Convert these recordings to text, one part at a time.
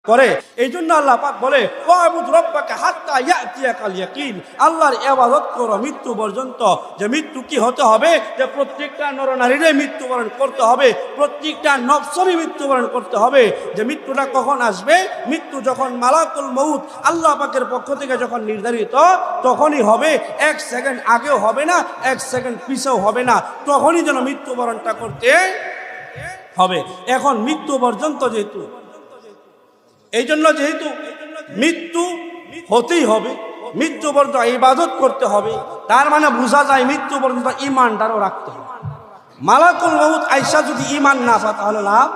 করে। এই জন্য আল্লাহ পাক বলে ওয়াবুদ রাব্বাকা হাত্তা ইয়াতিয়াকাল ইয়াকিন, আল্লাহর ইবাদত করো মৃত্যু পর্যন্ত। যে মৃত্যু কি হতে হবে, যে প্রত্যেকটা নরনারীরই মৃত্যুবরণ করতে হবে, প্রত্যেকটা নফসেরই মৃত্যুবরণ করতে হবে। যে মৃত্যুটা কখন আসবে, মৃত্যু যখন মালাকুল মউত আল্লাহ পাকের পক্ষ থেকে যখন নির্ধারিত তখনই হবে, 1 সেকেন্ড আগেও হবে না, 1 সেকেন্ড পিছেও হবে না, তখনই যেন মৃত্যুবরণটা করতে হবে। এখন মৃত্যু পর্যন্ত যেহেতু, এই জন্য যেহেতু মৃত্যু হতেই হবে, মৃত্যু পর্যন্ত ইবাদত করতে হবে, তার মানে বোঝা যায় মৃত্যু পর্যন্ত ঈমানটারও রাখতে হবে। মালাকুল মউত আইসা যদি ঈমান না পায় তাহলে লাভ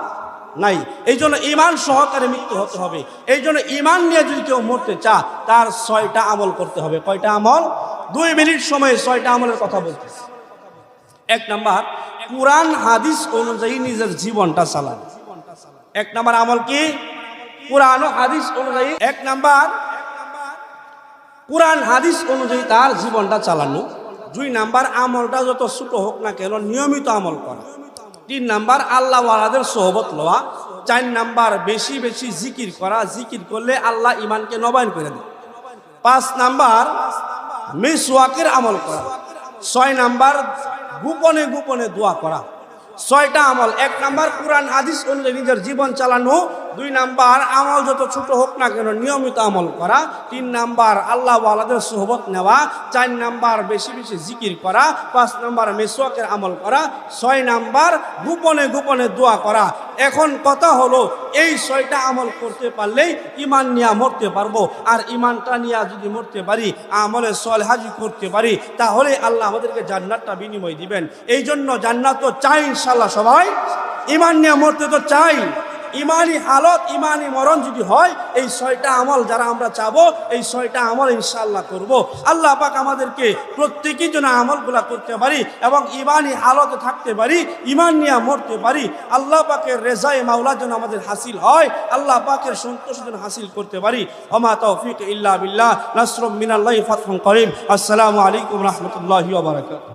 নাই। এই জন্য ঈমান সহকারে মৃত্যু হতে হবে। এই জন্য ঈমান নিয়ে যদি কেউ মরতে চায় তার 6টা আমল করতে হবে। কয়টা আমল? 2 মিনিট সময়ে 6টা আমলের কথা বলতেছি। 1 নাম্বার, কুরআন হাদিস অনুযায়ী নিজের জীবনটা চালানো। 1 নাম্বার আমল কি? কুরআন ও হাদিস অনুযায়ী। 1 নাম্বার, কুরআন হাদিস অনুযায়ী তার জীবনটা চালানো। 2 নাম্বার, আমলটা যত ছোট হোক না কেন নিয়মিত আমল করা। 3 নাম্বার, আল্লাহ ওয়ালাদের সোহবত লওয়া। 4 নাম্বার, বেশি বেশি জিকির করা, জিকির করলে আল্লাহ ঈমানকে নবায়ন করে দেয়। 5 নাম্বার, মিসওয়াকের আমল করা। 6 নাম্বার, গোপনে গোপনে দোয়া করা। 6টা আমল। 1 নাম্বার, কুরআন হাদিস অনুযায়ী নিজের জীবন চালানো। 2 নাম্বার, আমল যত ছোট হোক না কেন নিয়মিত আমল করা। 3 নাম্বার, আল্লাহ ওয়ালাদের সোহবত নেওয়া। 4 নাম্বার, বেশি বেশি জিকির করা। 5 নাম্বার, মিসওয়াকের আমল করা। 6 নাম্বার, গোপনে গোপনে দোয়া করা। এখন কথা হলো, এই 6টা আমল করতে পারলেই ঈমান নিয়ে মরতে পারবো। আর ঈমানটা নিয়ে যদি মরতে পারি, আমলে সালেহা করতে পারি, তাহলে আল্লাহ আমাদেরকে জান্নাতটা বিনিময় দিবেন। এই জন্য জান্নাত তো চাই ইনশাআল্লাহ সবাই, ঈমান নিয়ে মরতে তো চাই। ইমানি হালত, ইমানি মরণ যদি হয়, এই 6টা আমল যারা আমরা চাবো, এই 6টা আমল ইনশাআল্লাহ করব। আল্লাহ পাক আমাদেরকে প্রত্যেকেই যেন আমলগুলা করতে পারি এবং ইমানি হালতে থাকতে পারি, ঈমান নিয়ে মরতে পারি। আল্লাহ পাকের রেজায়ে মাওলা যেন আমাদের হাসিল হয়, আল্লাহ পাকের সন্তোষ যেন হাসিল করতে পারি। ওমা তৌফিক ইল্লা বিল্লাহ, নাসরুম মিনাল্লাহি ফাতহুন করিম। আসসালামু আলাইকুম রাহমাতুল্লাহি ওয়া বারাকাতুহু।